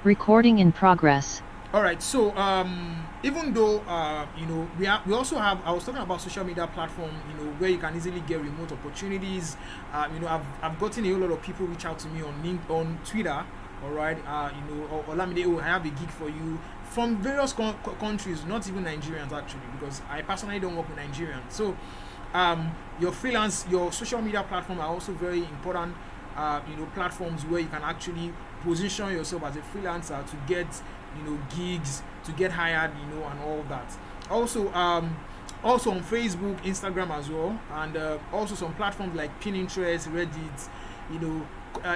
Recording in progress. All right. So even though we also have, I was talking about social media platform, where you can easily get remote opportunities. I've gotten a whole lot of people reach out to me on Twitter. All right. Or Olamide, oh, I have a gig for you from various countries, not even Nigerians actually, because I personally don't work with Nigerians. So your social media platform are also very important. Platforms where you can actually position yourself as a freelancer to get gigs, to get hired, and all of that. Also on Facebook, Instagram as well, and also some platforms like Pinterest, Reddit,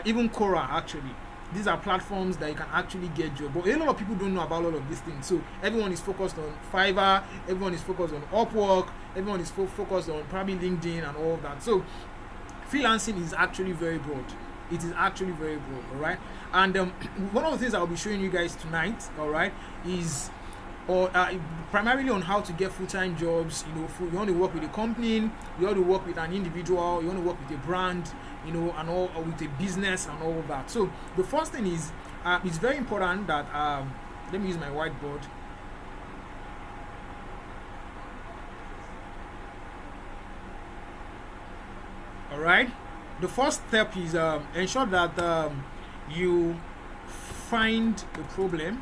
even Quora actually. These are platforms that you can actually get job, but a lot of people don't know about all of these things. So everyone is focused on Fiverr, everyone is focused on Upwork, everyone is focused on probably LinkedIn and all of that. So freelancing is actually very broad. It is actually very broad, all right. And one of the things I'll be showing you guys tonight, all right, is primarily on how to get full-time jobs. You want to work with a company, you want to work with an individual, you want to work with a brand, and all, or with a business and all of that. So the first thing is, it's very important that let me use my whiteboard. All right. The first step is ensure that you find the problem.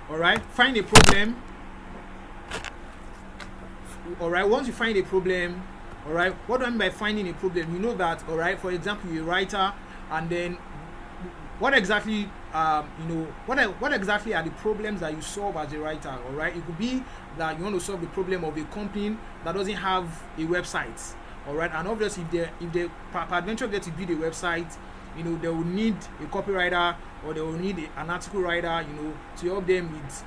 All right, find a problem. All right, once you find a problem, all right, what do I mean by finding a problem? You know that, all right, for example, you're a writer, and then what exactly what exactly are the problems that you solve as a writer? All right, it could be that you want to solve the problem of a company that doesn't have a website. All right, and obviously if they peradventure get to build a website, they will need a copywriter, or they will need an article writer, to help them with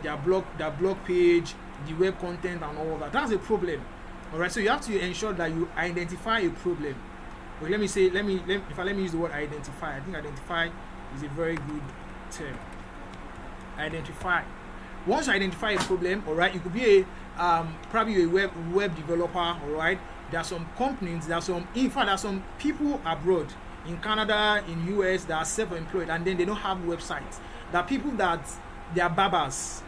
their blog page, the web content and all of that. That's a problem. All right, so you have to ensure that you identify a problem. But let me use the word identify. I think identify is a very good term. Identify. Once you identify a problem, all right, it could be probably a web developer. All right, there are some companies, there are some people abroad in Canada, in US that are self-employed, and then they don't have websites. There are people that they are barbers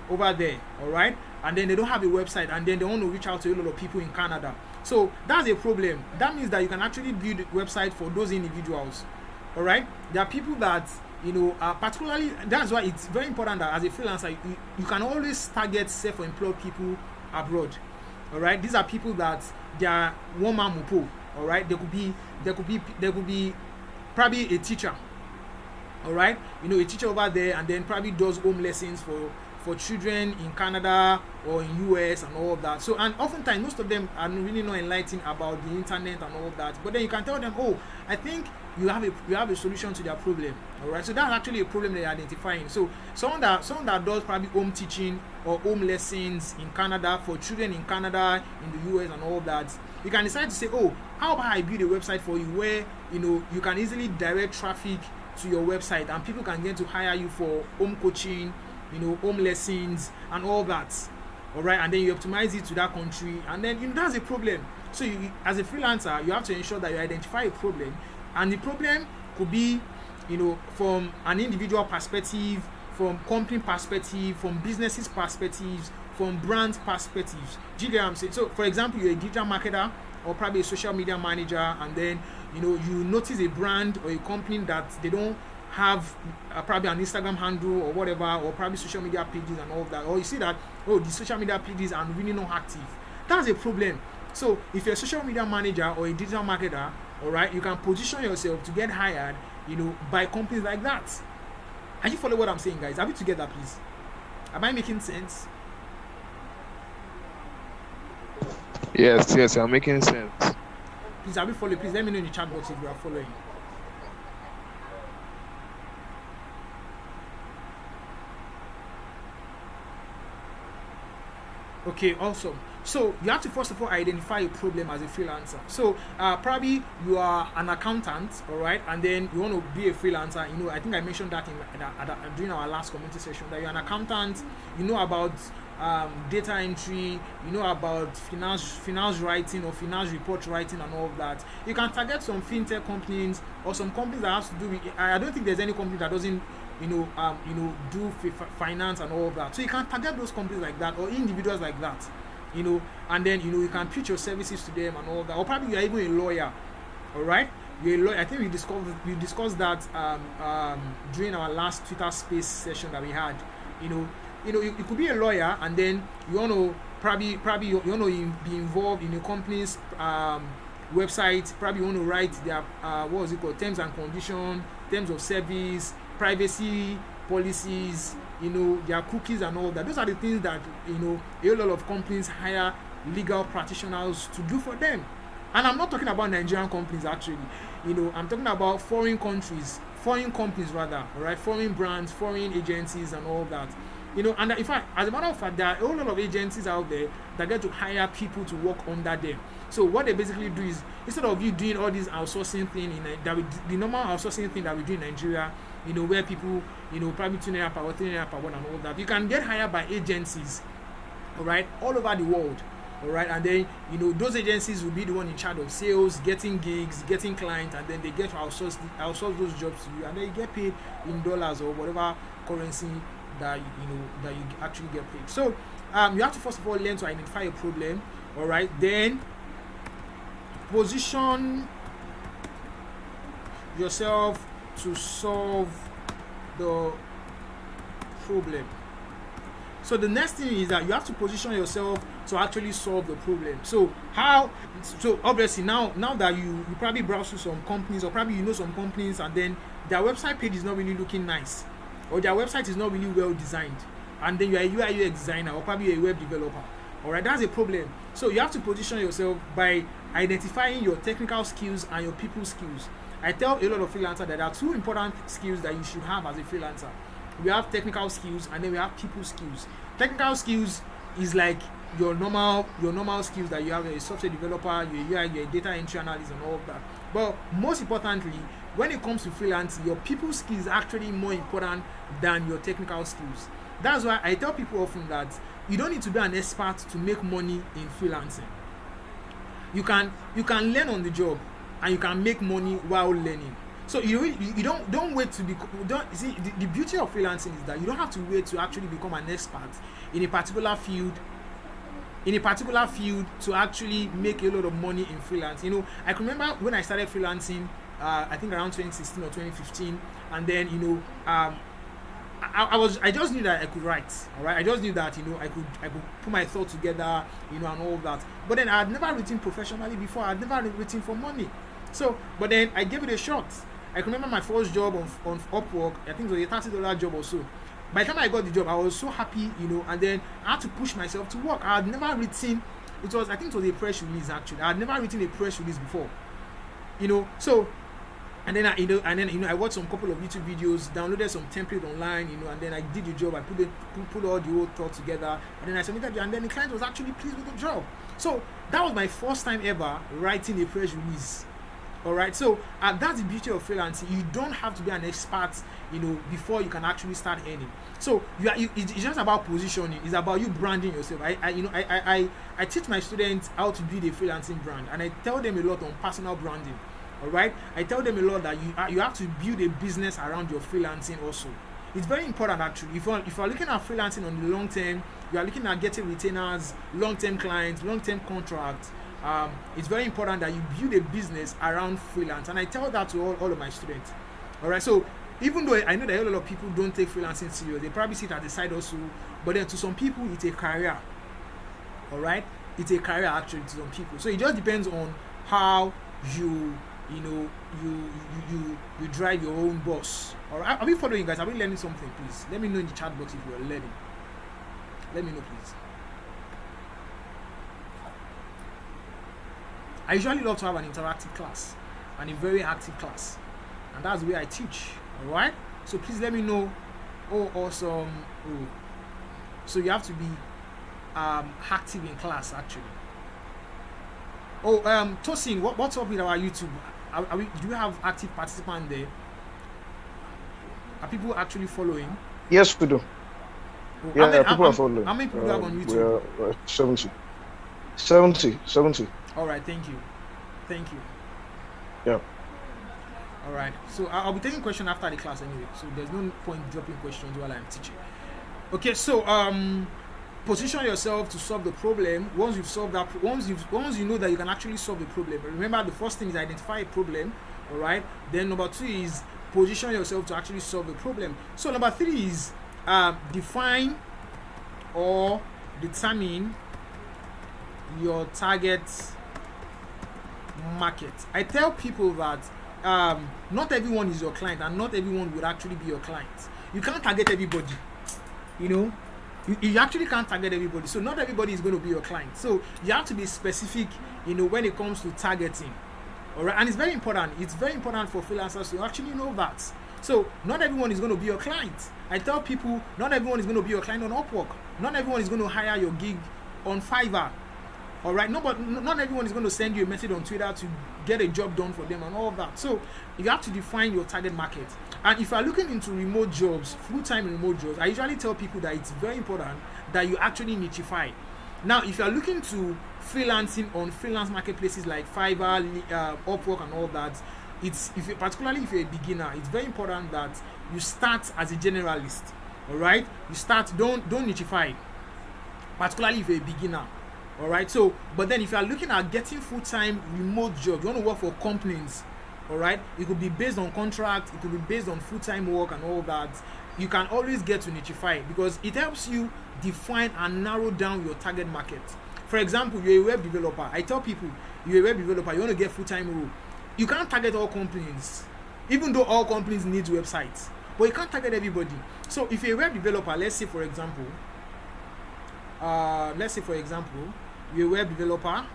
over there, all right, and then they don't have a website, and then they want to reach out to a lot of people in Canada. So that's a problem. That means that you can actually build a website for those individuals. All right. There are people that particularly. That's why it's very important that as a freelancer, you can always target self-employed people abroad. All right. These are people that they are one man mupo. All right. There could be probably a teacher. All right. A teacher over there, and then probably does home lessons for children in Canada or in US and all of that. So, and oftentimes most of them are really not enlightened about the internet and all of that. But then you can tell them, oh, I think you have a solution to their problem. All right. So that's actually a problem they're identifying. So someone that does probably home teaching or home lessons in Canada for children in Canada, in the US and all of that, you can decide to say, oh, how about I build a website for you where you can easily direct traffic to your website, and people can get to hire you for home coaching, home lessons and all that. All right, and then you optimize it to that country, and then that's a problem. So you, as a freelancer, you have to ensure that you identify a problem, and the problem could be from an individual perspective, from company perspective, from businesses perspectives, from brand perspectives. Do you get what I'm saying? So for example, you're a digital marketer or probably a social media manager, and then you notice a brand or a company that they don't have probably an Instagram handle or whatever, or probably social media pages and all of that, or you see that, oh, the social media pages are really not active. That's a problem. So if you're a social media manager or a digital marketer, all right, you can position yourself to get hired by companies like that. Are you following what I'm saying, guys? Are we together, please? Am I making sense? Yes, I'm making sense. Please, are we following? Please let me know in the chat box if you are following. Okay, awesome. So you have to first of all identify a problem as a freelancer. So probably you are an accountant, all right, and then you want to be a freelancer. I think I mentioned that during our last community session that you're an accountant. You know about data entry, you know about finance writing or finance report writing and all of that. You can target some fintech companies or some companies that has to do with. I don't think there's any company that doesn't do finance and all of that. So you can target those companies like that or individuals like that, and then you can pitch your services to them and all that. Or probably you're even a lawyer, all right. You're a lawyer. I think we discussed that during our last Twitter Space session that we had. You could be a lawyer and then you want to probably you want to be involved in a company's website. Probably you want to write their what was it called, terms and conditions, terms of service, privacy policies, their cookies and all that. Those are the things that a lot of companies hire legal practitioners to do for them. And I'm not talking about Nigerian companies actually. I'm talking about foreign companies rather, all right, foreign brands, foreign agencies and all that. And in fact, as a matter of fact, there are a whole lot of agencies out there that get to hire people to work under them. So what they basically do is, instead of you doing all this outsourcing thing the normal outsourcing thing that we do in Nigeria, where people, probably 2 naira per hour, 3 naira per hour and all that, you can get hired by agencies, all right, all over the world. All right, and then those agencies will be the one in charge of sales, getting gigs, getting clients, and then they get to outsource those jobs to you, and then you get paid in dollars or whatever currency that you actually get paid. So you have to first of all learn to identify a problem. All right, then position yourself to solve the problem. So the next thing is that you have to position yourself to actually solve the problem. So obviously now that you probably browse through some companies, or probably some companies, and then their website page is not really looking nice, or their website is not really well designed, and then you're a UI UX designer or probably a web developer. All right, that's a problem. So you have to position yourself by identifying your technical skills and your people skills. I tell a lot of freelancers that there are 2 important skills that you should have as a freelancer. We have technical skills and then we have people skills. Technical skills is like your normal skills that you have. You're a software developer, you're a data entry analyst and all of that. But most importantly, when it comes to freelancing, your people skills is actually more important than your technical skills. That's why I tell people often that you don't need to be an expert to make money in freelancing. You can learn on the job and you can make money while learning. So you don't wait to see the beauty of freelancing is that you don't have to wait to actually become an expert in a particular field to actually make a lot of money in freelance. I can remember when I started freelancing, I think around 2016 or 2015, and then I just knew that I could write. All right, I just knew that I could put my thoughts together, and all of that. But then I had never written professionally before. I had never written for money. So, but then I gave it a shot. I can remember my first job on Upwork. I think it was a $30 job or so. By the time I got the job, I was so happy, and then I had to push myself to work. I had never written. I think it was a press release actually. I had never written a press release before, So, and then I watched some couple of YouTube videos, downloaded some template online, and then I did the job. I put all the whole thought together, and then I submitted it, and then the client was actually pleased with the job. So that was my first time ever writing a press release. All right, so that's the beauty of freelancing. You don't have to be an expert, before you can actually start earning. So it's just about positioning. It's about you branding yourself. I teach my students how to build a freelancing brand, and I tell them a lot on personal branding. All right, I tell them a lot that you have to build a business around your freelancing also. It's very important actually. If you're looking at freelancing on the long term, you are looking at getting retainers, long-term clients, long-term contracts. It's very important that you build a business around freelance, and I tell that to all of my students. All right, so even though I know that a lot of people don't take freelancing serious, they probably sit at the side also, but then to some people it's a career. All right, it's a career actually to some people. So it just depends on how you drive your own bus. All right, are we following, guys? Are we learning something? Please let me know in the chat box if you are learning. Let me know, please. I usually love to have an interactive class and a very active class, and that's the way I teach. All right, so please let me know. Oh, awesome. Oh, so you have to be active in class actually. Oh, Tosin, what's up with our YouTube? Do we have active participants there? Are people actually following? Yes, we do. Oh, Yeah, people are how following. many people do you have on YouTube? We're 70. 70, 70. All right, thank you. Thank you. Yeah. All right. So I'll be taking question after the class anyway. So there's no point dropping questions while I'm teaching. Okay. So position yourself to solve the problem. Once you've solved that, once you know that you can actually solve the problem. Remember, the first thing is identify a problem. All right. Then number 2 is position yourself to actually solve the problem. So number 3 is define or determine your target market. I tell people that not everyone is your client, and not everyone will actually be your client. You can't target everybody. You know, you actually can't target everybody. So not everybody is going to be your client. So you have to be specific. You know, when it comes to targeting. All right, and it's very important. It's very important for freelancers to actually know that. So not everyone is going to be your client. I tell people not everyone is going to be your client on Upwork. Not everyone is going to hire your gig on Fiverr. All right, not everyone is going to send you a message on Twitter to get a job done for them and all of that. So you have to define your target market. And if you are looking into remote jobs, full-time remote jobs, I usually tell people that it's very important that you actually nichify. Now, if you are looking to freelancing on freelance marketplaces like Fiverr, Upwork, and all that, particularly if you're a beginner, it's very important that you start as a generalist. All right, don't nichify, particularly if you're a beginner. All right, so but then if you are looking at getting full-time remote jobs, you want to work for companies. All right, it could be based on contract, it could be based on full-time work and all that. You can always get to nichify because it helps you define and narrow down your target market. For example, you're a web developer. I tell people you're a web developer, you want to get full-time role. You can't target all companies, even though all companies need websites, but you can't target everybody. So if you're a web developer, let's say for example, you're a web developer.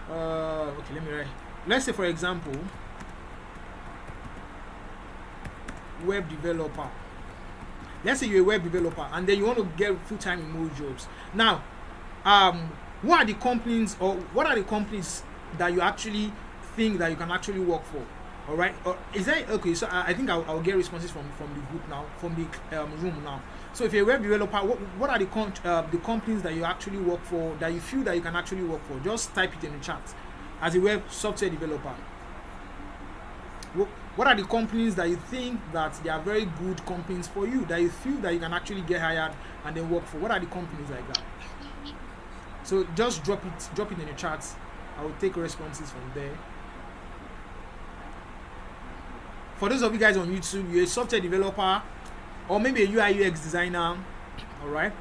Okay, let me write. Let's say for example, web developer. Let's say you're a web developer and then you want to get full-time remote jobs. Now, what are the companies that you actually think that you can actually work for? All right, is that okay? So I think I'll get responses from the group now, from the room now. So if you're a web developer, what are the companies that you actually work for, that you feel that you can actually work for? Just type it in the chat. As a web software developer, what are the companies that you think that they are very good companies for you, that you feel that you can actually get hired and then work for? What are the companies like that? So just drop it in the chat. I will take responses from there. For those of you guys on YouTube, you're a software developer or maybe a UI UX designer, all right?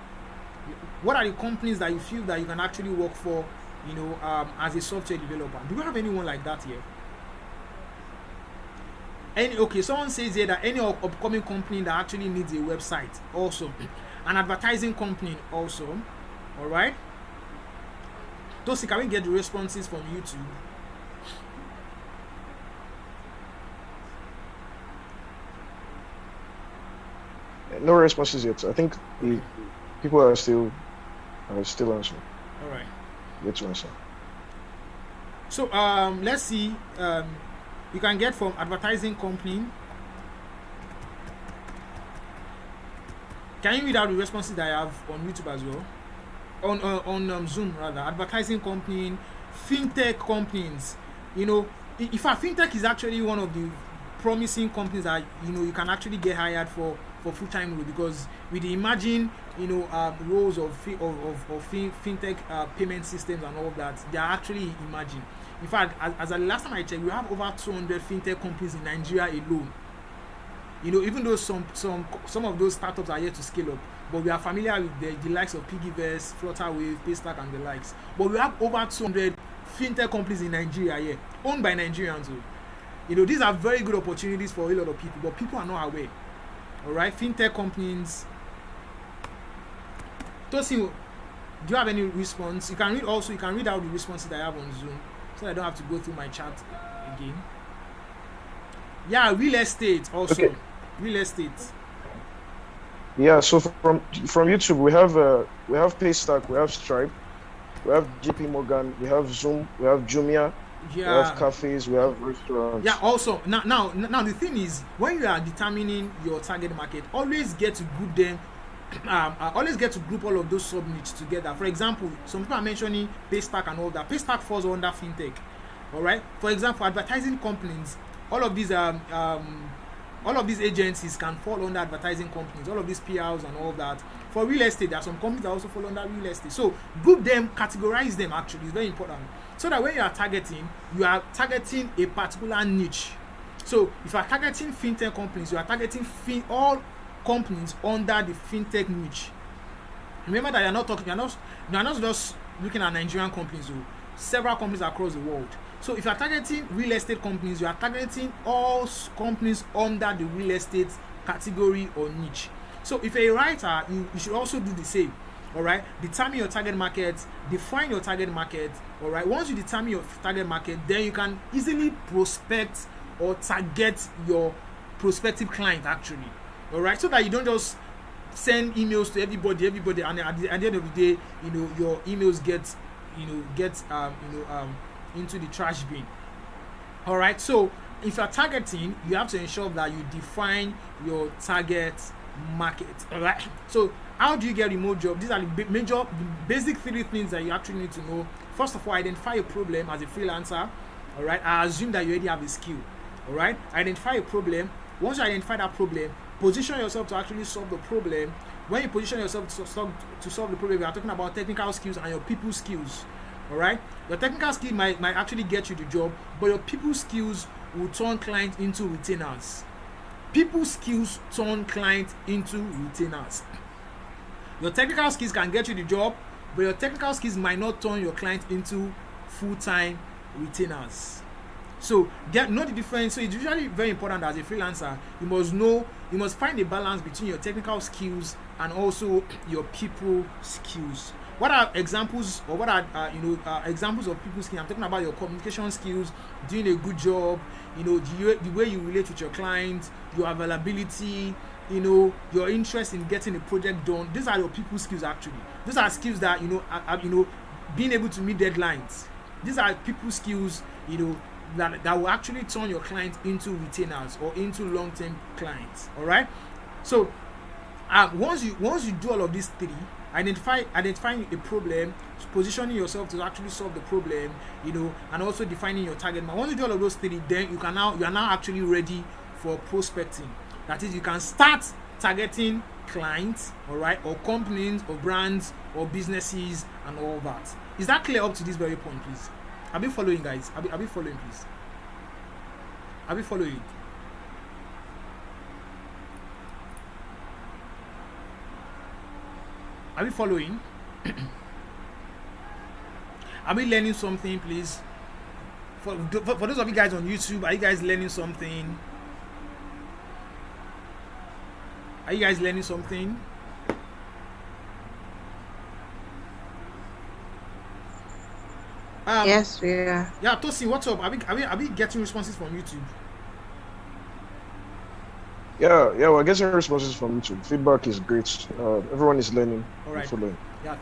What are the companies that you feel that you can actually work for, you know, as a software developer? Do we have anyone like that here? Someone says here that any upcoming company that actually needs a website also, an advertising company also, all right? Tosi, can we get the responses from YouTube? No responses yet. I think people are still answering. All right. Yet to answer. So let's see. You can get from advertising company. Can you read out the responses that I have on YouTube as well? On Zoom rather. Advertising company, fintech companies. You know, in fact, fintech is actually one of the promising companies that you can actually get hired for full-time role, because with the emerging roles of fintech payment systems and all of that, they are actually emerging. In fact, as the last time I checked, we have over 200 fintech companies in Nigeria alone. Even though some of those startups are yet to scale up, but we are familiar with the likes of Piggyverse, Flutterwave, Paystack, and the likes. But we have over 200 fintech companies in Nigeria here, owned by Nigerians. These are very good opportunities for a lot of people, but people are not aware. All right, fintech companies. Tosin, do you have any response? You can read out the responses that I have on Zoom, so I don't have to go through my chat again. Yeah, real estate also. Okay. Real estate. Yeah, so from YouTube we have Paystack, we have Stripe, we have JP Morgan, we have Zoom, we have Jumia, We have Yeah. cafes, we have restaurants. Yeah, also now the thing is, when you are determining your target market, always get to group them. Always get to group all of those sub niches together. For example, some people are mentioning paystack and all that. Paystack falls under fintech. All right. For example, advertising companies, all of these all of these agencies can fall under advertising companies. All of these PRs and all that. For real estate, there are some companies that also fall under real estate. So group them, categorize them. Actually, it's very important, so that when you are targeting a particular niche. So if you are targeting fintech companies, you are targeting all companies under the fintech niche. Remember that you are not just looking at Nigerian companies, though. Several companies across the world. So if you are targeting real estate companies, you are targeting all companies under the real estate category or niche. So if you're a writer, you should also do the same. All right, determine your target market, define your target market. All right, once you determine your target market, then you can easily prospect or target your prospective client actually. All right, so that you don't just send emails to everybody, and at the end of the day, your emails get into the trash bin. All right, so if you're targeting, you have to ensure that you define your target market. All right, so how do you get remote job? These are the basic 3 things that you actually need to know. First of all, identify a problem as a freelancer. All right, I assume that you already have a skill. All right, identify a problem. Once you identify that problem, position yourself to actually solve the problem. When you position yourself to solve the problem, we are talking about technical skills and your people skills. All right, your technical skill might actually get you the job, but your people skills will turn clients into retainers. People skills turn clients into retainers. Your technical skills can get you the job, but your technical skills might not turn your client into full-time retainers. So know the difference. So it's usually very important as a freelancer. You must find a balance between your technical skills and also your people skills. What are examples, or what are examples of people skills? I'm talking about your communication skills, doing a good job, the way you relate with your clients, your availability, your interest in getting a project done. These are your people skills actually. These are skills that being able to meet deadlines. These are people skills that will actually turn your clients into retainers or into long-term clients. All right. So once you do all of these 3, identifying a problem, positioning yourself to actually solve the problem, and also defining your target market. Once you do all of those 3, then you are now actually ready for prospecting. That is, you can start targeting clients, all right, or companies, or brands, or businesses, and all that. Is that clear up to this very point, please? Are we following, guys? Are we following, please? Are we following? Are we following? Are we learning something, please? For those of you guys on YouTube, are you guys learning something? Are you guys learning something? Yes, we are. Yeah, Tosin, what's up? Are we getting responses from YouTube? Yeah, we're getting responses from YouTube. Feedback is great. Everyone is learning. All right. Following. Yeah,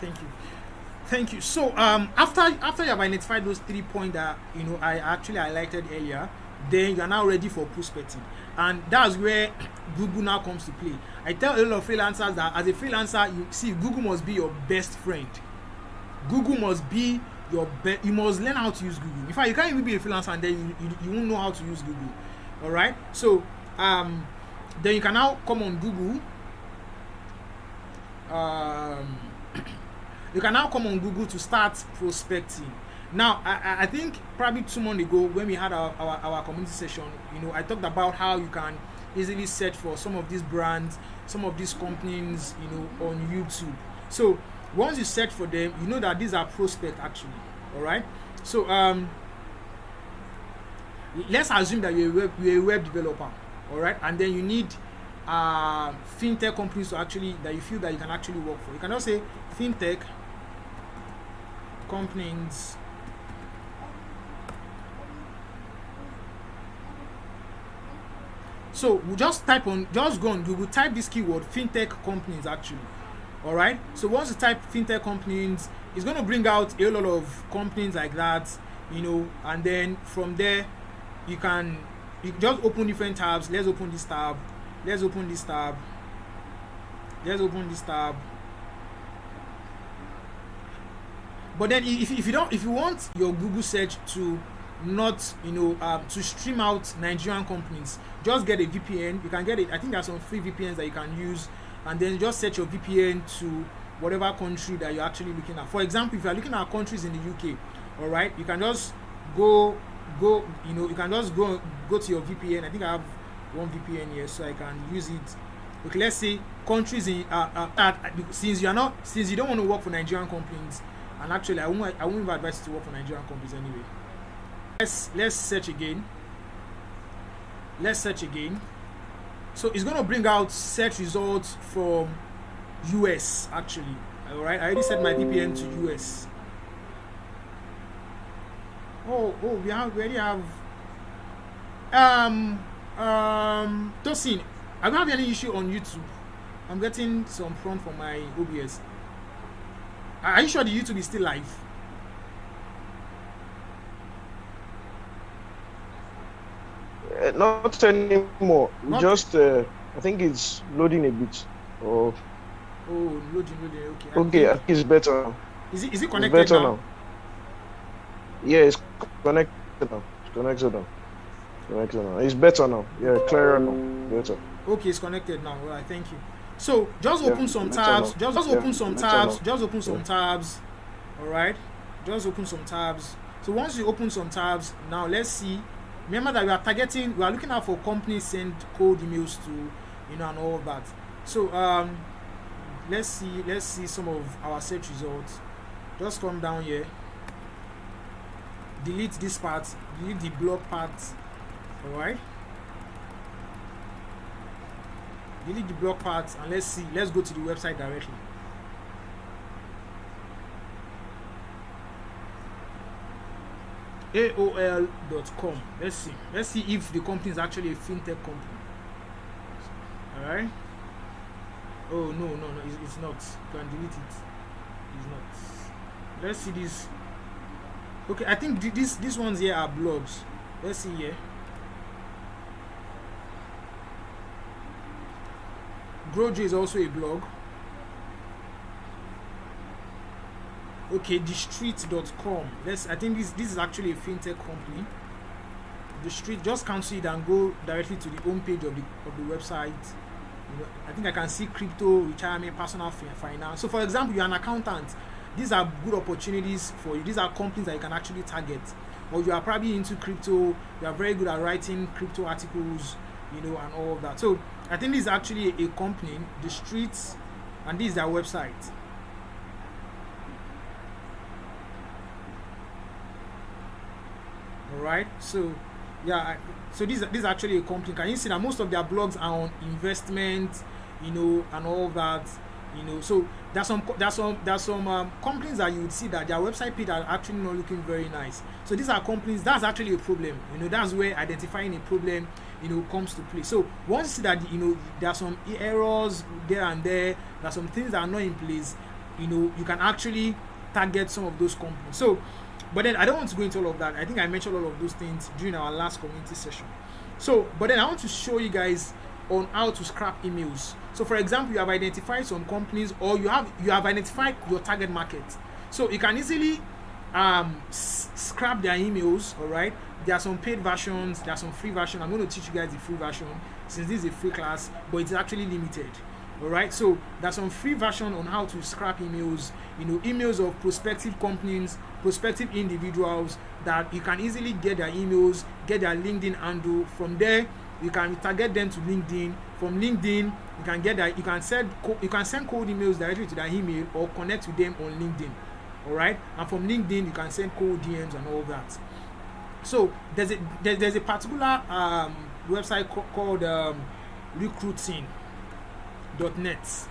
thank you. So after you have identified those 3 points that I actually highlighted earlier, then you are now ready for prospecting, and that's where Google now comes to play. I tell a lot of freelancers that as a freelancer, Google must be your best friend. Google must be your best. You must learn how to use Google. In fact, you can't even be a freelancer and then you won't know how to use Google. All right. So then you can now come on Google. You can now come on Google to start prospecting. Now, I think probably 2 months ago when we had our community session, I talked about how you can easily search for some of these brands, some of these companies, on YouTube. So once you search for them, you know that these are prospects actually. All right. So let's assume that you're a web developer. All right, and then you need fintech companies that you feel that you can actually work for. You can also say fintech companies So we just go on Google, type this keyword, fintech companies actually. All right. So once you type fintech companies, it's going to bring out a lot of companies like that. and then from there you just open different tabs. Let's open this tab. Let's open this tab. But then if you want your Google search to not to stream out Nigerian companies, just get a VPN. You can get it. I think there are some free VPNs that you can use, and then just set your VPN to whatever country that you're actually looking at. For example, if you're looking at countries in the UK, all right, you can just go to your VPN. I think I have one VPN here, so I can use it. Okay, let's say countries in since you don't want to work for Nigerian companies, and actually I won't advise you to work for Nigerian companies anyway. Let's search again. So it's going to bring out search results from US actually. All right, I already set my VPN to US. We already have Tosin, I don't have any issue on YouTube. I'm getting some prompt from my OBS. Are you sure the YouTube is still live? Not anymore. Just I think it's loading a bit. Loading. Okay, I think it's better now. Is it connected it's better now? Yeah, it's connected now. It's better now. Yeah, clearer now. Better. Okay, it's connected now. All right, thank you. So just open some tabs. Just open some tabs. All right. Just open some tabs. So once you open some tabs, now let's see. Remember that we are looking out for companies send cold emails to, and all of that. So let's see some of our search results. Just come down here. Delete this part. Delete the blog part. All right. Delete the blog part, and let's go to the website directly. AOL.com. Let's see if the company is actually a fintech company. All right. Oh no, it's not. You can delete it. It's not. Let's see this. Okay, I think these ones here are blogs. Let's see here. Grojo is also a blog. Okay, thestreet.com. I think this is actually a fintech company. The Street, just cancel it and go directly to the home page of the website. I think I can see crypto, retirement, personal finance. So for example, you're an accountant. These are good opportunities for you. These are companies that you can actually target. Or you are probably into crypto, you are very good at writing crypto articles, and all of that. So I think this is actually a company, The Streets, and this is their website. All right. So yeah. So this is actually a company. Can you see that most of their blogs are on investment, and all of that. So there's some companies that you would see that their website page are actually not looking very nice. So these are companies that's actually a problem. That's where identifying a problem comes to play. So once you see that there are some errors there and there are some things that are not in place, you can actually target some of those companies. So but then I don't want to go into all of that. I think I mentioned all of those things during our last community session. So but then I want to show you guys on how to scrap emails. So for example, you have identified some companies, or you have identified your target market. So you can easily scrap their emails. All right, there are some paid versions, there are some free versions. I'm going to teach you guys the free version since this is a free class, but it's actually limited. All right, so there's some free version on how to scrap emails, emails of prospective companies, prospective individuals, that you can easily get their emails, get their LinkedIn handle. From there you can target them to LinkedIn. From LinkedIn, you can get that. You can send cold emails directly to their email or connect with them on LinkedIn. All right, and from LinkedIn, you can send cold DMs and all that. So there's a particular website called recruiting.net.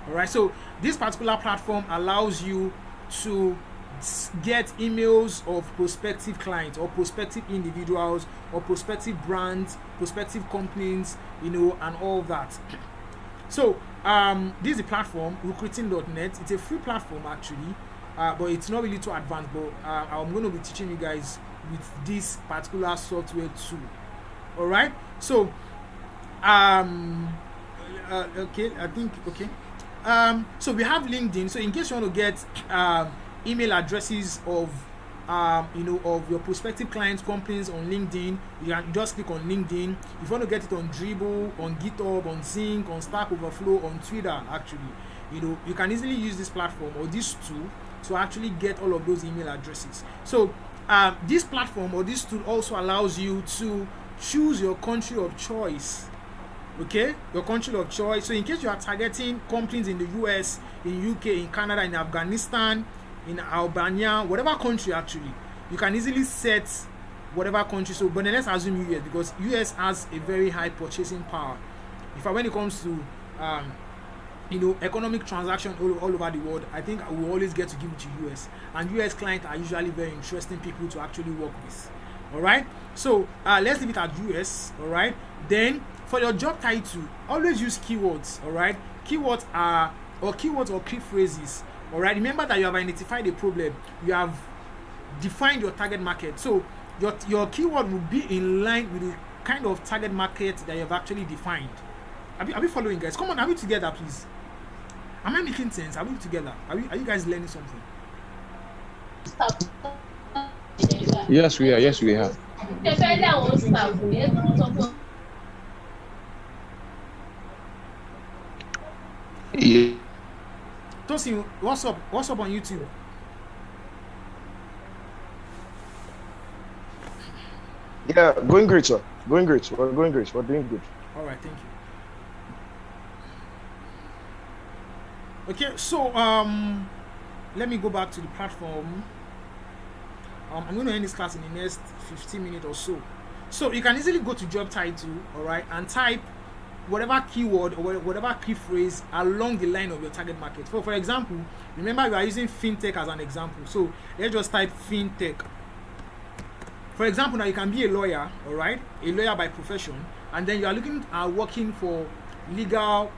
All right, so this particular platform allows you to get emails of prospective clients or prospective individuals or prospective brands, prospective companies, and all that. So this is the platform, recruiting.net. It's a free platform actually. but it's not really too advanced. But I'm going to be teaching you guys with this particular software tool. All right. So okay, I think okay. So we have LinkedIn. So in case you want to get email addresses of of your prospective clients, companies on LinkedIn, you can just click on LinkedIn. If you want to get it on Dribble, on GitHub, on Zinc, on Stack Overflow, on Twitter, actually, you can easily use this platform or this tool to actually get all of those email addresses. So this platform or this tool also allows you to choose your country of choice. Okay, your country of choice. So in case you are targeting companies in the US, in UK, in Canada, in Afghanistan, in Albania, whatever country, actually, you can easily set whatever country. So but then let's assume US, because US has a very high purchasing power. When it comes to economic transaction all over the world, I think I will always get to give it to US, and US clients are usually very interesting people to actually work with. All right, so let's leave it at US. All right, then for your job title, always use keywords. All right, keywords or key phrases. All right, remember that you have identified a problem, you have defined your target market, so your keyword will be in line with the kind of target market that you have actually defined. Are we following, guys? Come on, are we together, please? Am I making sense? Are we together? Are you guys learning something? Yes, we are. Yes, we are. Yeah. Tosin, what's up? What's up on YouTube? Yeah, going great, sir. Going great. We're going great. We're doing good. All right, thank you. Okay, so let me go back to the platform. I'm going to end this class in the next 15 minutes or so. So you can easily go to job title, all right, and type whatever keyword or whatever key phrase along the line of your target market. For example, remember we are using fintech as an example. So let's just type fintech. For example, now you can be a lawyer, all right, a lawyer by profession, and then you are looking at working for legal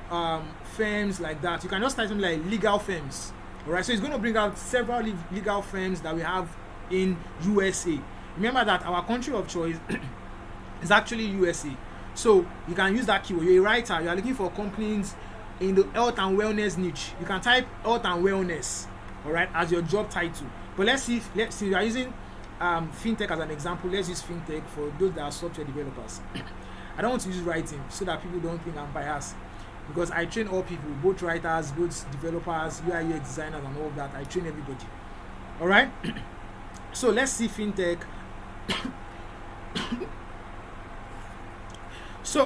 firms like that. You can just type something like legal firms, all right. So it's going to bring out several legal firms that we have in USA. Remember that our country of choice is actually USA. So you can use that keyword. You're a writer, you are looking for companies in the health and wellness niche. You can type health and wellness, all right, as your job title. But let's see we are using fintech as an example. Let's use fintech for those that are software developers. I don't want to use writing so that people don't think I'm biased, because I train all people, both writers, both developers, UI UX designers, and all of that. I train everybody. All right. So let's see fintech. So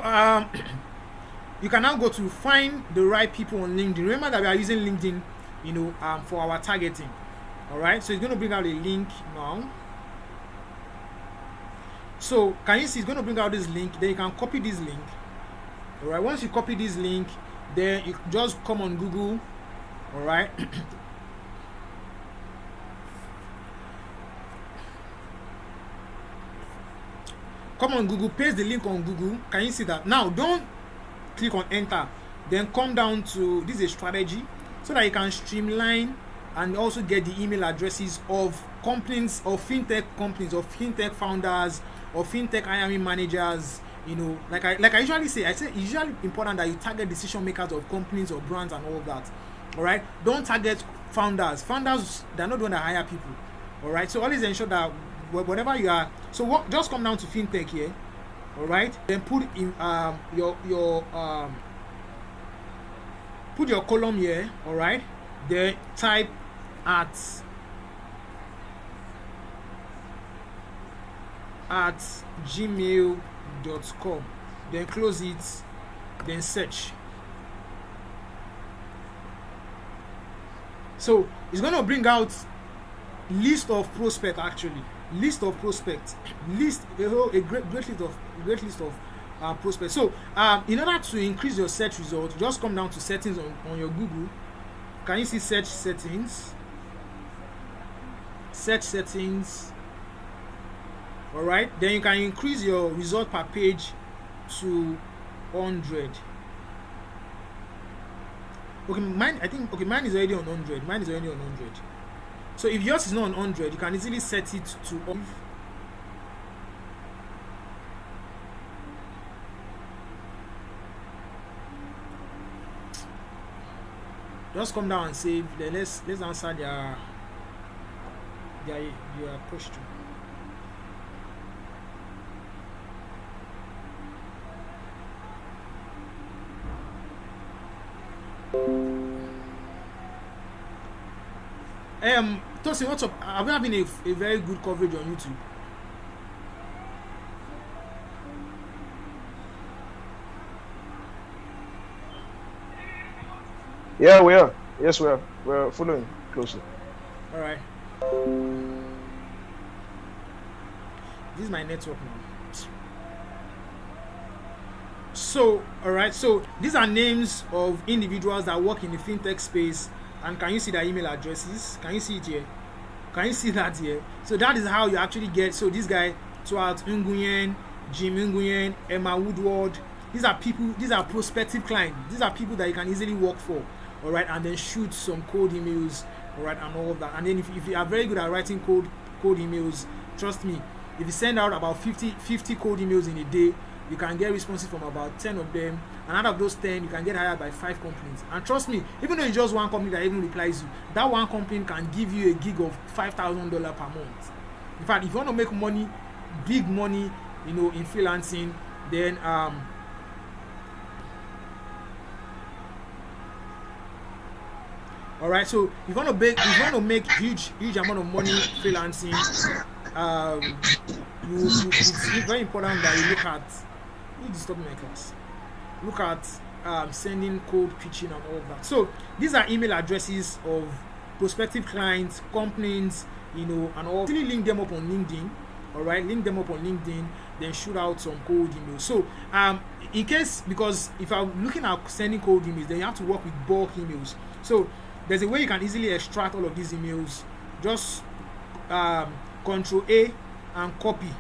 you can now go to find the right people on LinkedIn. Remember that we are using LinkedIn, for our targeting. All right. So it's going to bring out a link now. So can you see it's going to bring out this link? Then you can copy this link. All right. Once you copy this link, then you just come on Google. All right. Come on Google, paste the link on Google. Can you see that? Now don't click on enter, then come down to this is a strategy, so that you can streamline and also get the email addresses of companies, or fintech companies, or fintech founders, or fintech hiring managers. Like I usually say, it's usually important that you target decision makers of companies or brands and all of that. All right, don't target founders. They're not going to hire people. All right, so always ensure that whatever you are, just come down to fintech here, all right, then put in put your column here, all right, then type at gmail.com, then close it, then search. So it's going to bring out list of prospects, actually list of prospects, a great list of prospects. So in order to increase your search results, just come down to settings on your Google. Can you see search settings? All right, then you can increase your result per page to 100. Okay, mine is already on 100. So if yours is not on 100, you can easily set it to off. Just come down and save. Then let's answer their question. Tosin, what's up? I've been having a very good coverage on YouTube. Yeah, we are. Yes, we are. We're following closely. All right. This is my network now. So, all right. So these are names of individuals that work in the fintech space. And can you see their email addresses? Can you see it here? Can you see that here? So that is how you actually get. So this guy, Tuat Nguyen, Jim Nguyen, Emma Woodward. These are people. These are prospective clients. These are people that you can easily work for. All right, and then shoot some cold emails. All right, and all of that. And then if you are very good at writing cold emails, trust me, if you send out about 50 cold emails in a day, you can get responses from about 10 of them, and out of those 10 you can get hired by 5 companies. And trust me, even though it's just one company that even replies you, that one company can give you a gig of $5,000 per month. In fact, if you want to make money, big money, in freelancing, then all right, so if you want to make huge amount of money freelancing, it's very important that you look at. Who disturbed my class? Look at sending cold pitching and all of that. So these are email addresses of prospective clients, companies, and all. Actually link them up on LinkedIn. All right, link them up on LinkedIn, then shoot out some cold emails. So in case, because if I'm looking at sending cold emails, then you have to work with bulk emails. So there's a way you can easily extract all of these emails. Just Control A and copy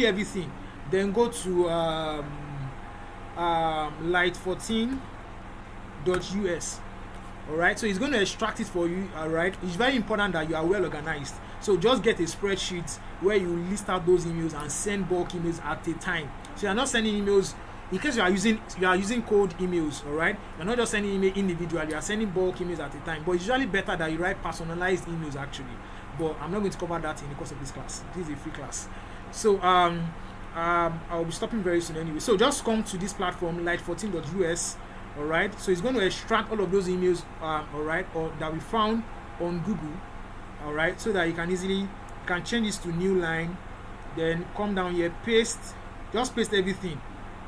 everything, then go to light14.us. all right, so it's going to extract it for you. All right, it's very important that you are well organized. So just get a spreadsheet where you list out those emails and send bulk emails at a time. So you're not sending emails in case you are using cold emails. All right, you're not just sending email individually, you are sending bulk emails at a time. But it's usually better that you write personalized emails actually. But I'm not going to cover that in the course of this class. This is a free class. So I'll be stopping very soon anyway. So just come to this platform, light14.us. all right, so it's going to extract all of those emails, all right, or that we found on Google, all right, so that you can easily change this to new line, then come down here, just paste everything,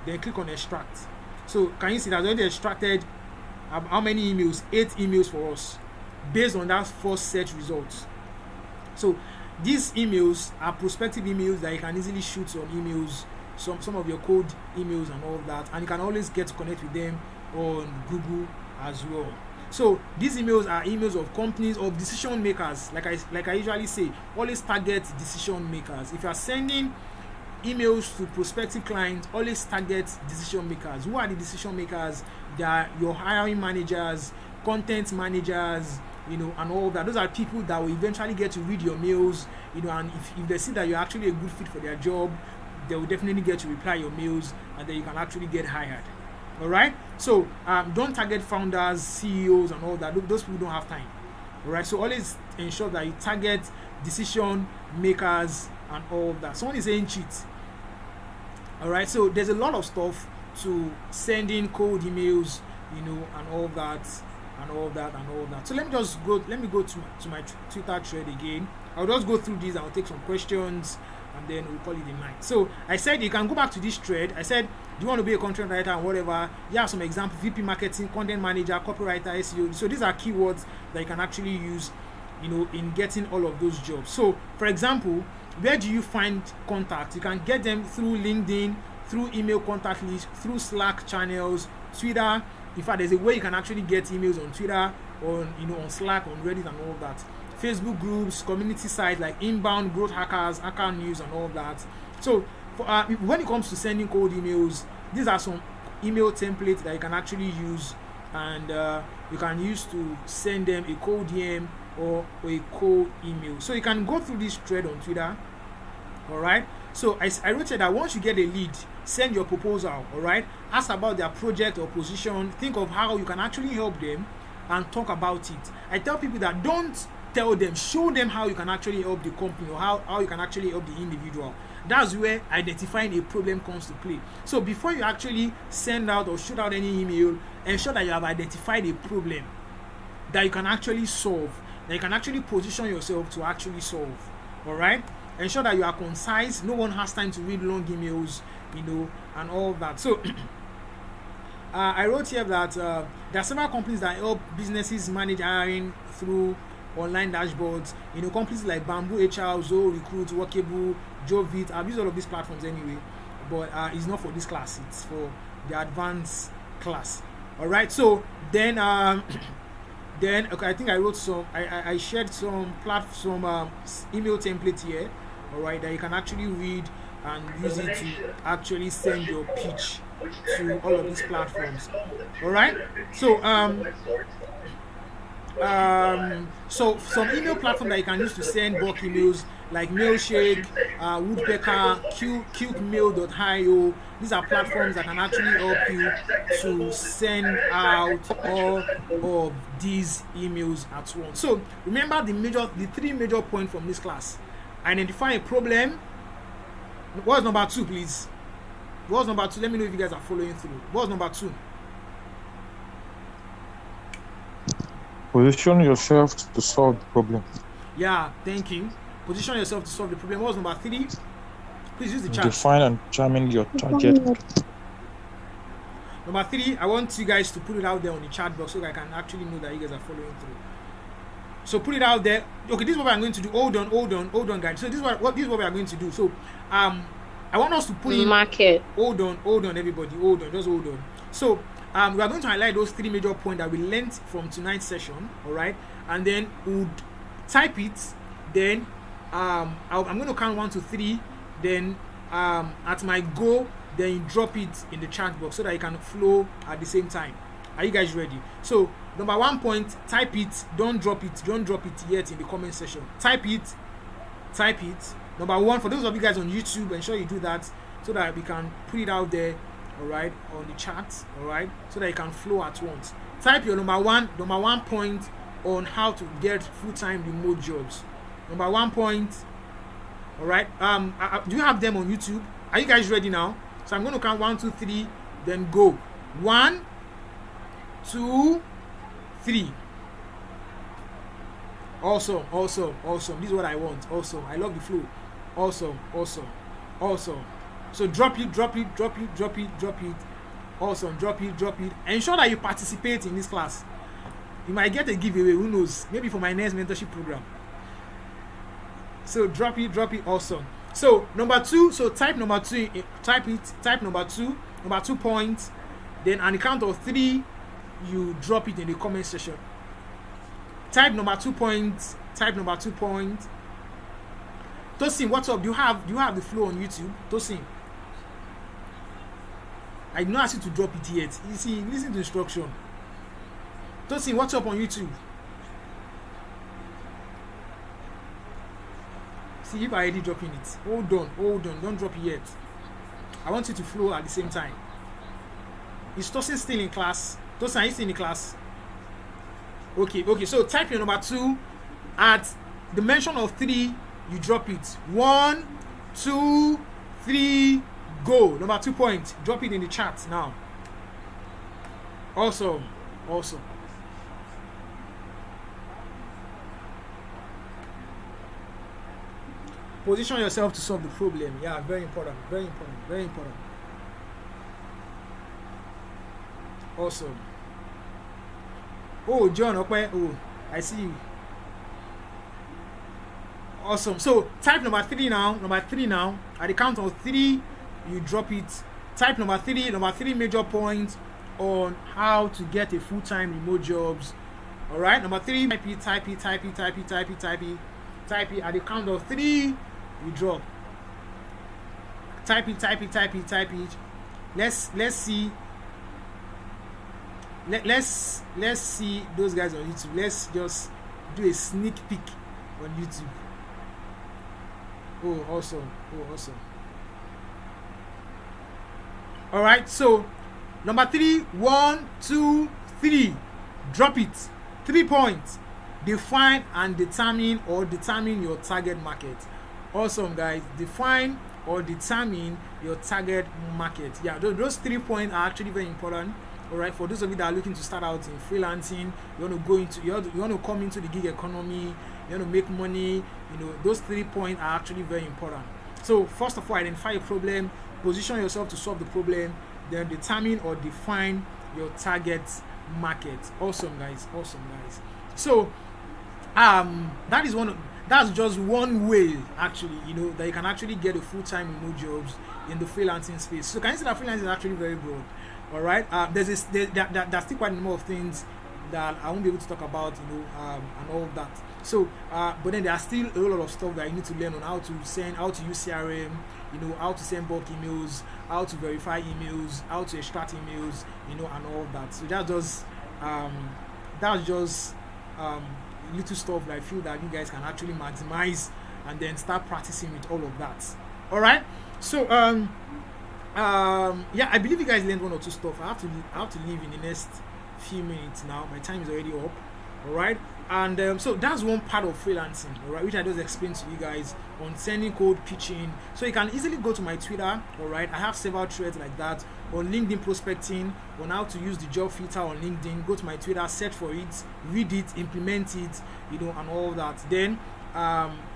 then click on extract. So can you see that already extracted how many emails? 8 emails for us based on that first search results. So these emails are prospective emails that you can easily shoot some emails, some of your cold emails and all of that, and you can always get to connect with them on Google as well. So these emails are emails of companies, of decision makers. Like I usually say, always target decision makers. If you are sending emails to prospective clients, always target decision makers. Who are the decision makers? They are your hiring managers, content managers, and all that. Those are people that will eventually get to read your mails, and if they see that you're actually a good fit for their job, they will definitely get to reply your mails, and then you can actually get hired. All right, so don't target founders, CEOs, and all that. Those people don't have time. All right, so always ensure that you target decision makers and all of that. Someone is saying cheat. All right, so there's a lot of stuff to sending cold emails, and all that. So let me go to my Twitter thread again. I'll just go through these. I'll take some questions, and then we'll call it a night. So I said you can go back to this thread. I said, do you want to be a content writer and whatever? Yeah, some examples: VP marketing, content manager, copywriter, SEO. So these are keywords that you can actually use, in getting all of those jobs. So for example, where do you find contacts? You can get them through LinkedIn, through email contact list, through Slack channels, Twitter. In fact, there's a way you can actually get emails on Twitter, on Slack, on Reddit, and all of that. Facebook groups, community sites like Inbound, Growth Hackers, Hacker News, and all of that. So when it comes to sending cold emails, these are some email templates that you can actually use, and you can use to send them a cold DM or a cold email. So you can go through this thread on Twitter. All right. So I wrote here that once you get a lead, send your proposal. All right. Ask about their project or position. Think of how you can actually help them and talk about it. I tell people that don't tell them, show them how you can actually help the company or how you can actually help the individual. That's where identifying a problem comes to play. So before you actually send out or shoot out any email, ensure that you have identified a problem that you can actually solve, that you can actually position yourself to actually solve. All right. Ensure that you are concise. No one has time to read long emails, and all that. So I wrote here that there are several companies that help businesses manage hiring through online dashboards. Companies like Bamboo HR, Zoho Recruit, Workable, Jovit. I've used all of these platforms anyway, but it's not for this class. It's for the advanced class. All right. So then, okay, I think I wrote some. I shared some email template here. All right, that you can actually read and use it to actually send your pitch to all of these platforms. All right. So so some email platform that you can use to send bulk emails like Mailshake, Woodpecker, QuickMail.io. These are platforms that can actually help you to send out all of these emails at once. So remember the three major points from this class. Identify a problem. What's number 2, please? What's number 2? Let me know if you guys are following through. What's number 2? Position yourself to solve the problem. Yeah, thank you. Position yourself to solve the problem. What's number 3? Please use the chat. Define and determine your target. Number 3, I want you guys to put it out there on the chat box so that I can actually know that you guys are following through. So put it out there. Okay, this is what I'm going to do. Hold on, guys. So this is what we are going to do. So I want us to put in market. Hold on, everybody. Just hold on. So we are going to highlight those 3 major points that we learned from tonight's session. All right, and then we'll type it. Then I'm going to count 1 to 3. Then at my go, then you drop it in the chat box so that it can flow at the same time. Are you guys ready? So number 1 point, type it. Don't drop it yet in the comment section. Type it. Number 1, for those of you guys on YouTube, ensure you do that so that we can put it out there, all right, on the chat, all right, so that it can flow at once. Type your number one point on how to get full-time remote jobs. Number 1 point, all right. Do you have them on YouTube? Are you guys ready now? So I'm going to count 1, 2, 3, then go. 1, 2, 3. Awesome. This is what I want. Awesome. I love the flow. Awesome. So drop it. Awesome. Drop it. Ensure that you participate in this class. You might get a giveaway. Who knows? Maybe for my next mentorship program. So drop it. Awesome. So number 2. So type number 2. Type it. Type number 2. Number 2 points. Then on the count of 3, you drop it in the comment section. Type number 2 points. Tosin, what's up? Do you have the flow on YouTube? Tosin, I did not ask you to drop it yet. You see, listen to instruction. Tosin, what's up on YouTube? See if I already dropping it. Hold on, don't drop it yet. I want you to flow at the same time. Is Tosin still in class? Tosin, are you still in the class? Okay, so type your number 2. At the mention of 3, you drop it. 1, 2, 3, go. Number 2 point. Drop it in the chat now. Awesome. Position yourself to solve the problem. Yeah, very important. Awesome. Oh, John, okay. Oh, I see you. Awesome. So type number 3 now. At the count of 3, you drop it. Type number 3 major points on how to get a full-time remote jobs. All right. Number 3, type it. At the count of 3, you drop. Type it. Let's see. Let's see those guys on YouTube. Let's just do a sneak peek on YouTube. Oh, awesome. Oh, awesome. All right, so number 3, 1, 2, 3, drop it. 3 points. Define and determine your target market. Awesome, guys. Define or determine your target market. Yeah, those 3 points are actually very important. All right, for those of you that are looking to start out in freelancing, you want to come into the gig economy, you want to make money. Those 3 points are actually very important. So first of all, identify a problem, position yourself to solve the problem, then determine or define your target market. Awesome, guys. So that's just one way actually, that you can actually get a full-time remote jobs in the freelancing space. So can you see that freelancing is actually very broad? All right, there's still quite a number of things that I won't be able to talk about, and all of that. So but then there are still a lot of stuff that you need to learn on how to use CRM, how to send bulk emails, how to verify emails, how to extract emails, and all of that. So that's just little stuff that I feel that you guys can actually maximize and then start practicing with all of that. All right, so yeah, I believe you guys learned one or two stuff. I have to leave in the next few minutes now. My time is already up. All right, and so that's one part of freelancing, all right, which I just explained to you guys on sending code, pitching. So you can easily go to my Twitter. All right, I have several threads like that on LinkedIn prospecting, on how to use the job filter on LinkedIn. Go to my Twitter, search for it, read it, implement it, and all that. Then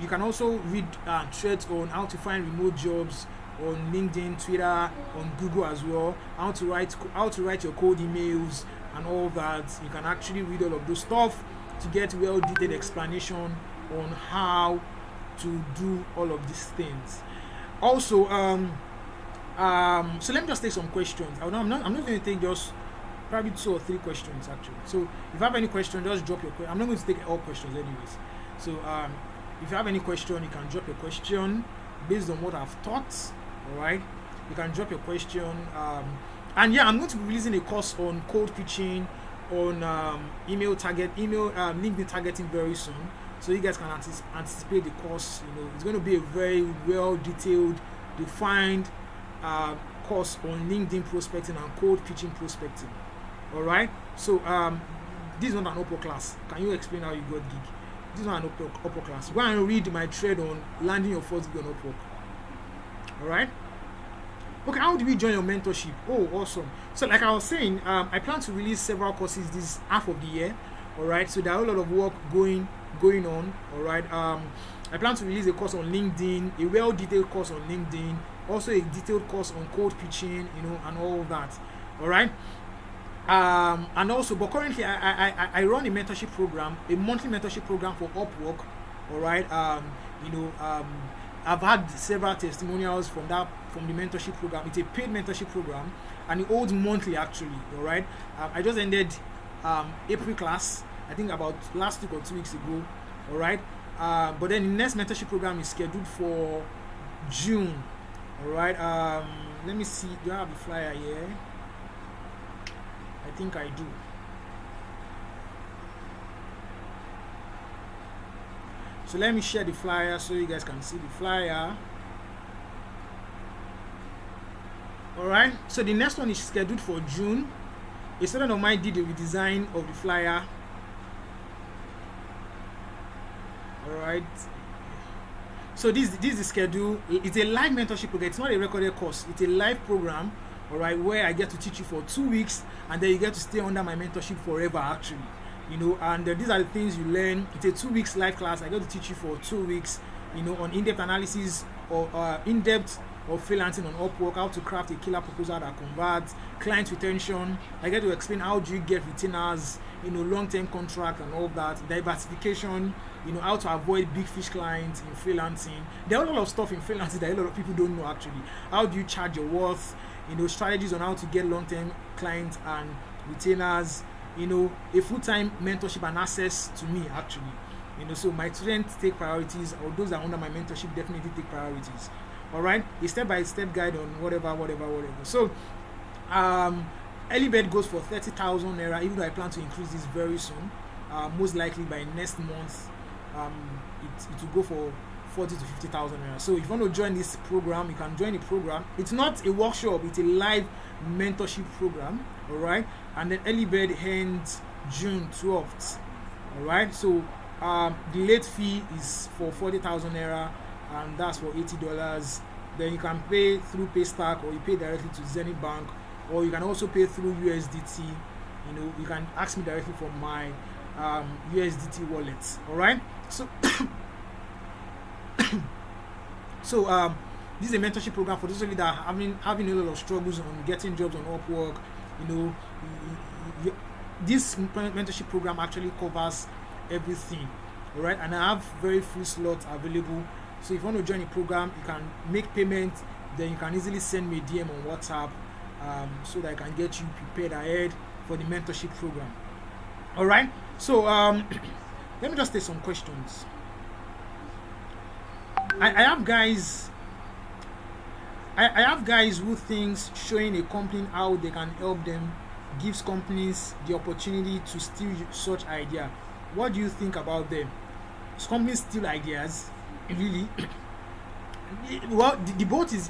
you can also read threads on how to find remote jobs on LinkedIn, Twitter, on Google as well. How to write your code emails and all that. You can actually read all of those stuff to get well detailed explanation on how to do all of these things. Also, so let me just take some questions. I'm not going to take just probably 2 or 3 questions actually. So if you have any question, just drop your question. I'm not going to take all questions anyways. So if you have any question, you can drop your question based on what I've taught. All right, you can drop your question. And yeah, I'm going to be releasing a course on code pitching, on email LinkedIn targeting very soon. So you guys can anticipate the course. It's going to be a very well detailed, defined course on LinkedIn prospecting and code pitching prospecting. All right. So this is not an upper class. Can you explain how you got gig? This is not an upper class. Go and read my thread on landing your first gig on Upwork. All right. Okay, how do we join your mentorship? Oh, awesome. So like I was saying, I plan to release several courses this half of the year. All right, so there are a lot of work going on. All right, I plan to release a course on LinkedIn, a well detailed course on LinkedIn, also a detailed course on code pitching, and all of that. All right, and also, but currently I run a mentorship program, a monthly mentorship program for Upwork. All right, I've had several testimonials from the mentorship program. It's a paid mentorship program, and it holds monthly actually. All right, I just ended April class, I think about last week or 2 weeks ago. All right, but then the next mentorship program is scheduled for June. All right, let me see. Do I have the flyer here? I think I do. So let me share the flyer so you guys can see the flyer. Alright, so the next one is scheduled for June. A student of mine did a redesign of the flyer. Alright, so this is the schedule. It's a live mentorship program. It's not a recorded course, it's a live program. Alright, where I get to teach you for 2 weeks, and then you get to stay under my mentorship forever actually. And these are the things you learn. It's a 2 weeks live class. I got to teach you for 2 weeks, on in-depth analysis or in-depth of freelancing on Upwork, how to craft a killer proposal that converts, client retention. I get to explain how do you get retainers, long-term contract and all that, diversification, how to avoid big fish clients in freelancing. There are a lot of stuff in freelancing that a lot of people don't know actually. How do you charge your worth? Strategies on how to get long-term clients and retainers. A full-time mentorship and access to me actually. So my students take priorities, or those that are under my mentorship definitely take priorities. All right, a step-by-step guide on whatever. So early bird goes for 30,000 naira, even though I plan to increase this very soon. most likely by next month, um, it will go for 40 to 50,000 naira. So if you want to join this program, you can join the program. It's not a workshop, it's a live mentorship program, all right? And then early bird ends June 12th, all right? So the late fee is for 40,000 naira, and that's for $80. Then you can pay through Paystack, or you pay directly to Zenith Bank, or you can also pay through USDT. You know, you can ask me directly from my USDT wallet, all right? So so this is a mentorship program for those of you that are having a lot of struggles on getting jobs on Upwork. You know, this mentorship program actually covers everything, all right? And I have very few slots available. So if you want to join the program, you can make payment, then you can easily send me a DM on WhatsApp, so that I can get you prepared ahead for the mentorship program, all right? So let me just take some questions. I have guys who thinks showing a company how they can help them gives companies the opportunity to steal such idea. What do you think about them? Companies steal ideas, really? Well, the ball is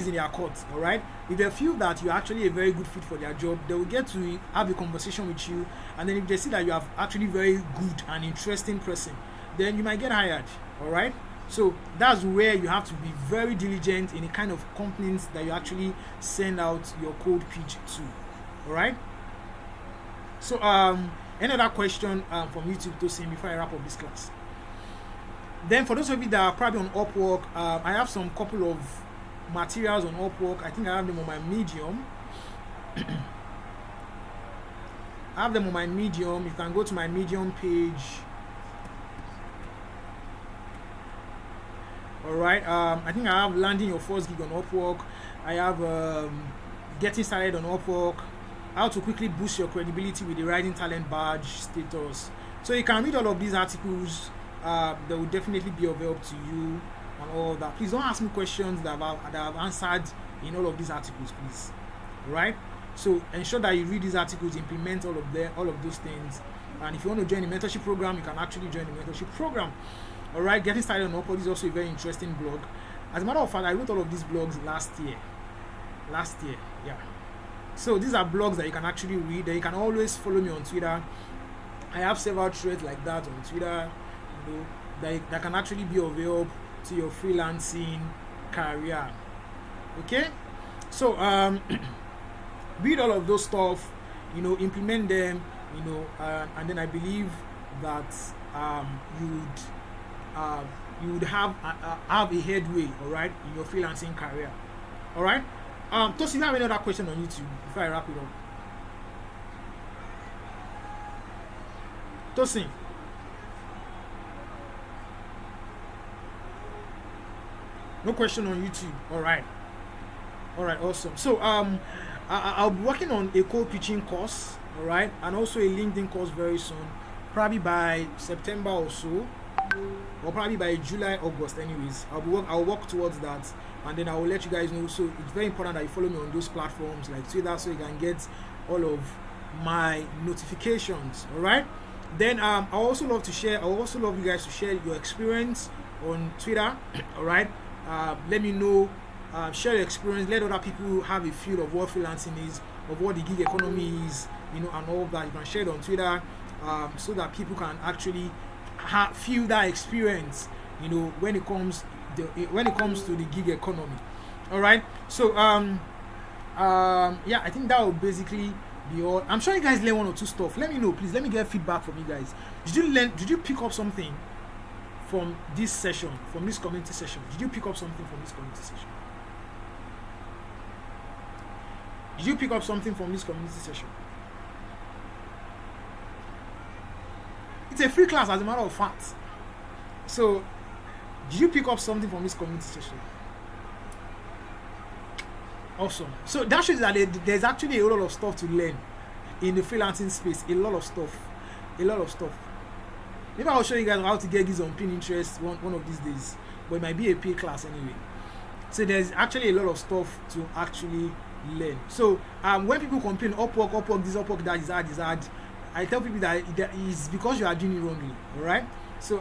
in their court, all right? If they feel that you're actually a very good fit for their job, they will get to have a conversation with you, and then if they see that you are actually very good and interesting person, then you might get hired, all right? So that's where you have to be very diligent in the kind of companies that you actually send out your cold pitch to, all right? So another question from YouTube to see before I wrap up this class. Then for those of you that are probably on Upwork, I have some couple of materials on Upwork. I think I have them on my Medium. I have them on my Medium. You can go to my Medium page. All right. I think I have landing your first gig on Upwork. I have getting started on Upwork. How to quickly boost your credibility with the Rising Talent Badge status. So you can read all of these articles. That will definitely be of help to you and all that. Please don't ask me questions that I've answered in all of these articles, please. Right? So ensure that you read these articles, implement all of those things. And if you want to join the mentorship program, you can actually join the mentorship program. All right, getting started on Upwork is also a very interesting blog. As a matter of fact, I wrote all of these blogs last year, yeah. So these are blogs that you can actually read. Then you can always follow me on Twitter. I have several threads like that on Twitter, you know, that can actually be of help to your freelancing career. Okay, so read all of those stuff, you know, implement them, you know, and then I believe that you would have a headway, all right, in your freelancing career. All right. Tosi, you have any other question on YouTube before I wrap it up? Tosi. No question on YouTube. All right, awesome. So I'll be working on a cold pitching course, all right, and also a LinkedIn course very soon, probably by September or so, or probably by July, August. Anyways, I'll work towards that, and then I will let you guys know. So it's very important that you follow me on those platforms like Twitter, so you can get all of my notifications. All right. Then I would also love you guys to share your experience on Twitter. All right. Let me know. Share your experience. Let other people have a feel of what freelancing is, of what the gig economy is, you know, and all of that. You can share it on Twitter, so that people can actually feel that experience, you know, when it comes to the gig economy. All right. So yeah, I think that will basically be all. I'm sure you guys learn one or two stuff. Let me know, please. Let me get feedback from you guys. Did you pick up something from this session, from this community session? Did you pick up something from this community session? Did you pick up something from this community session? It's a free class, as a matter of fact. So, did you pick up something from this community session? Awesome. So that shows that there's actually a lot of stuff to learn in the freelancing space. A lot of stuff. Maybe I'll show you guys how to get gigs on Pinterest one of these days. But it might be a paid class anyway. So there's actually a lot of stuff to actually learn. So when people complain, Upwork, this, Upwork, that is hard, I tell people that it is because you are doing it wrongly. All right. So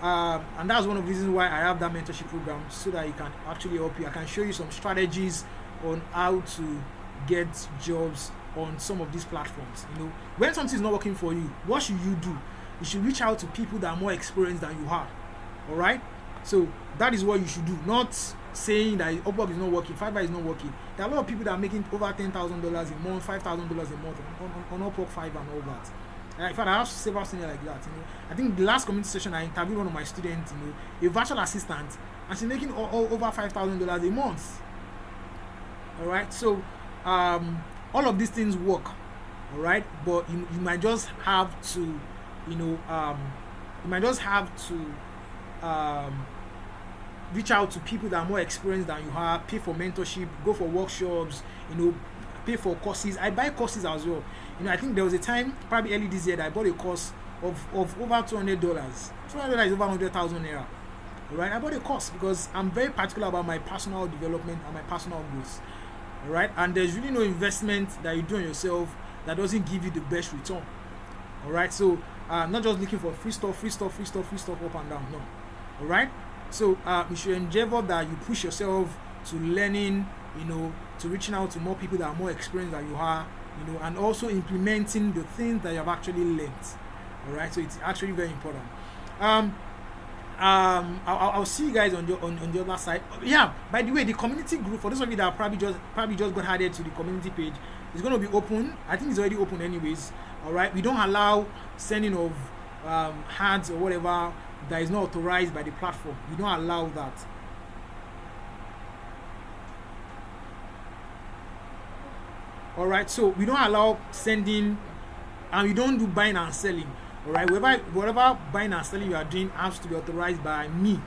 and that's one of the reasons why I have that mentorship program, so that it can actually help you. I can show you some strategies on how to get jobs on some of these platforms. You know, when something is not working for you, what should you do? You should reach out to people that are more experienced than you are. All right. So that is what you should do. Not saying that Upwork is not working, Fiverr is not working. There are a lot of people that are making over $10,000 a month, $5,000 a month on Upwork, Fiverr, and all that. In fact, I have several things like that. You know, I think the last community session I interviewed one of my students, you know, a virtual assistant, and she's making over $5,000 a month. All right, so all of these things work. All right, but you might just have to, you know, reach out to people that are more experienced than you are, pay for mentorship, go for workshops, you know, pay for courses. I buy courses as well. You know, I think there was a time, probably early this year, that I bought a course of over $200. $200 is over 100,000 naira. Alright, I bought a course because I'm very particular about my personal development and my personal growth. Alright, and there's really no investment that you do on yourself that doesn't give you the best return. Alright, so not just looking for free stuff up and down. No. Alright, so you should endeavor that you push yourself to learning, you know, to reaching out to more people that are more experienced than you are, you know, and also implementing the things that you have actually learned. All right, so it's actually very important. I'll see you guys on the other side. Yeah, by the way, the community group, for those of you that probably just got added to the community page, is going to be open. I think it's already open anyways. All right, we don't allow sending of ads or whatever that is not authorized by the platform. We don't allow that. All right, so we don't allow sending, and we don't do buying and selling. All right, whatever buying and selling you are doing has to be authorized by me.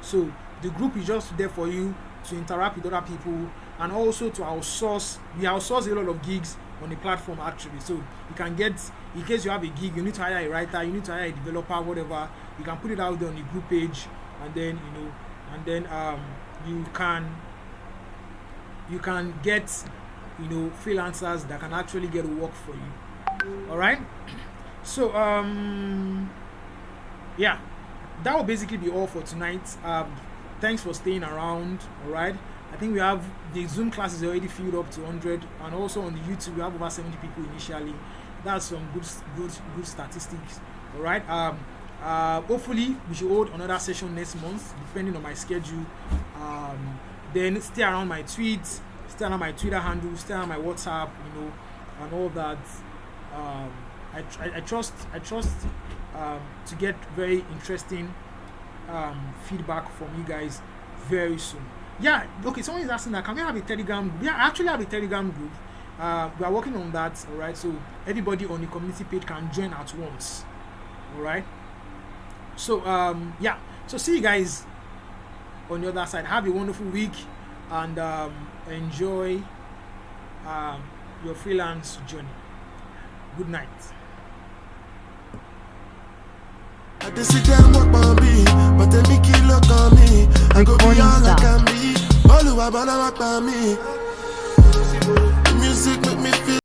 So the group is just there for you to interact with other people, and also to outsource. We outsource a lot of gigs on the platform actually. So you can get, in case you have a gig, you need to hire a writer, you need to hire a developer, whatever. You can put it out there on the group page, and then you can get, you know, freelancers that can actually get work for you. All right, so yeah, that will basically be all for tonight. Thanks for staying around. All right, I think we have the Zoom classes already filled up to 100, and also on the YouTube we have over 70 people initially. That's some good statistics. All right, hopefully we should hold another session next month depending on my schedule. Then stay around my tweets, stay on my Twitter handle, stay on my WhatsApp, you know, and all that. I trust to get very interesting feedback from you guys very soon. Yeah, okay, someone is asking that, can we have a Telegram group? Yeah, I actually have a Telegram group. We are working on that, all right? So everybody on the community page can join at once, all right? So, yeah, so see you guys on the other side. Have a wonderful week, and enjoy your freelance journey. Good night. I just sit there and walk my beat, but they make it look on me. I go be all I can be. All who are gonna walk by me. Music make me feel